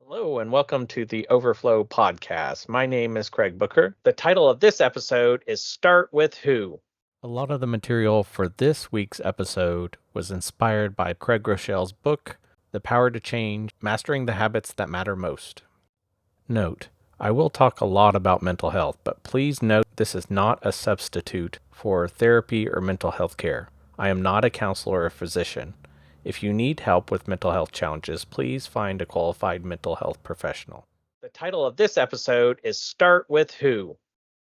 Hello, and welcome to the Overflow Podcast. My name is Craig Booker. The title of this episode is Start with Who. A lot of the material for this week's episode was inspired by Craig Groeschel's book, The Power to Change Mastering the Habits That Matter Most. Note, I will talk a lot about mental health, but please note this is not a substitute for therapy or mental health care. I am not a counselor or physician. If you need help with mental health challenges, please find a qualified mental health professional. The title of this episode is Start with Who.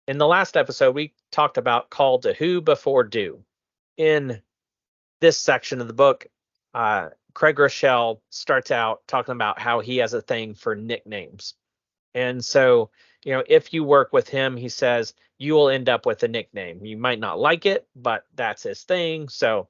In the last episode, we talked about call to who before do. In this section of the book, Craig Groeschel starts out talking about how he has a thing for nicknames. And so, if you work with him, he says, you will end up with a nickname. You might not like it, but that's his thing. So,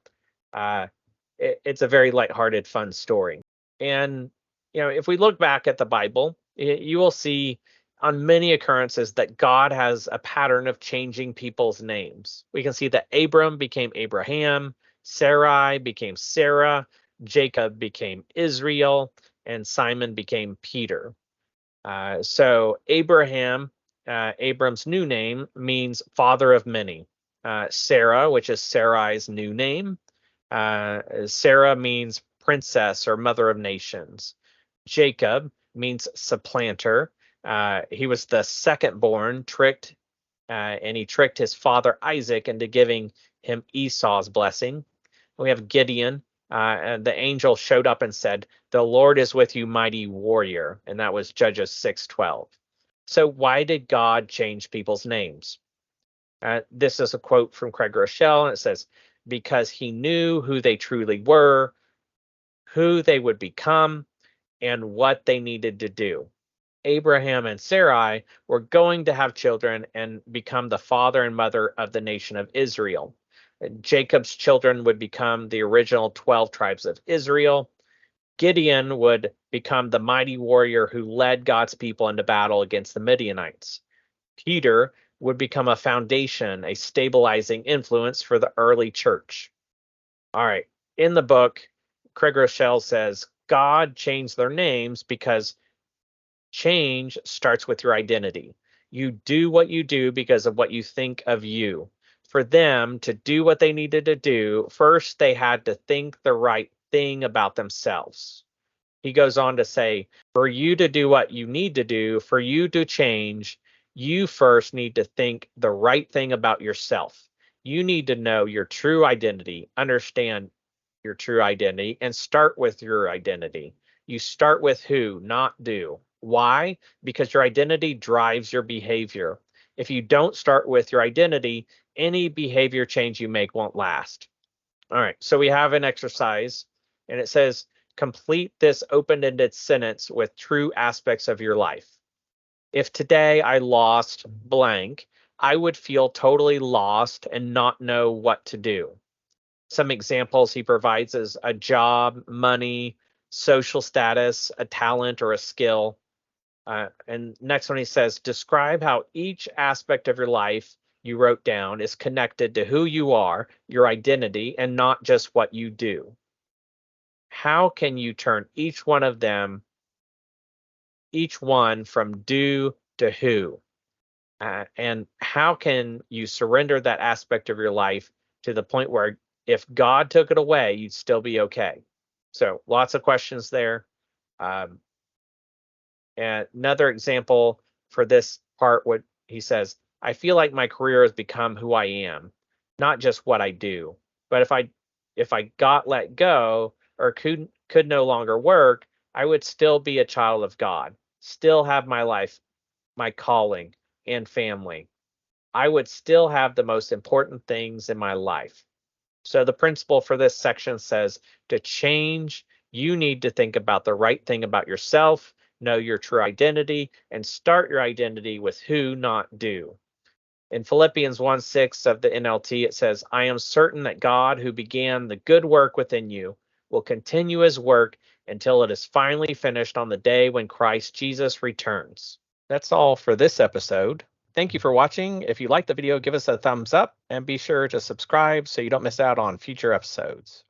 it's a very lighthearted, fun story. And, if we look back at the Bible, you will see on many occurrences that God has a pattern of changing people's names. We can see that Abram became Abraham, Sarai became Sarah, Jacob became Israel, and Simon became Peter. So Abraham, Abram's new name, means father of many. Sarah, which is Sarai's new name, Sarah means princess or mother of nations. Jacob means supplanter. He was the second born, and he tricked his father Isaac into giving him Esau's blessing. We have Gideon. And the angel showed up and said, "The Lord is with you, mighty warrior." And that was Judges 6:12. So why did God change people's names? This is a quote from Craig Groeschel, and it says, because he knew who they truly were, who they would become, and what they needed to do. Abraham and Sarai were going to have children and become the father and mother of the nation of Israel. Jacob's children would become the original 12 tribes of Israel. Gideon would become the mighty warrior who led God's people into battle against the Midianites. Peter would become a foundation, a stabilizing influence for the early church. All right. In the book, Craig Groeschel says God changed their names because change starts with your identity. You do what you do because of what you think of you. For them to do what they needed to do, first they had to think the right thing about themselves. He goes on to say, for you to do what you need to do, for you to change, you first need to think the right thing about yourself. You need to know your true identity, understand your true identity, and start with your identity. You start with who, not do. Why? Because your identity drives your behavior. If you don't start with your identity, any behavior change you make won't last. All right, so we have an exercise, and it says, complete this open-ended sentence with true aspects of your life. If today I lost blank, I would feel totally lost and not know what to do. Some examples he provides is a job, money, social status, a talent, or a skill. And next one he says, describe how each aspect of your life you wrote down is connected to who you are, your identity, and not just what you do. How can you turn each one from do to who? And how can you surrender that aspect of your life to the point where if God took it away, you'd still be okay? So lots of questions there. And another example for this part, what he says, I feel like my career has become who I am, not just what I do. But if I got let go or could no longer work, I would still be a child of God, still have my life, my calling, and family. I would still have the most important things in my life. So the principle for this section says to change, you need to think about the right thing about yourself, know your true identity, and start your identity with who, not do. In Philippians 1:6 of the NLT, it says, I am certain that God, who began the good work within you, will continue his work until it is finally finished on the day when Christ Jesus returns. That's all for this episode. Thank you for watching. If you liked the video, give us a thumbs up and be sure to subscribe so you don't miss out on future episodes.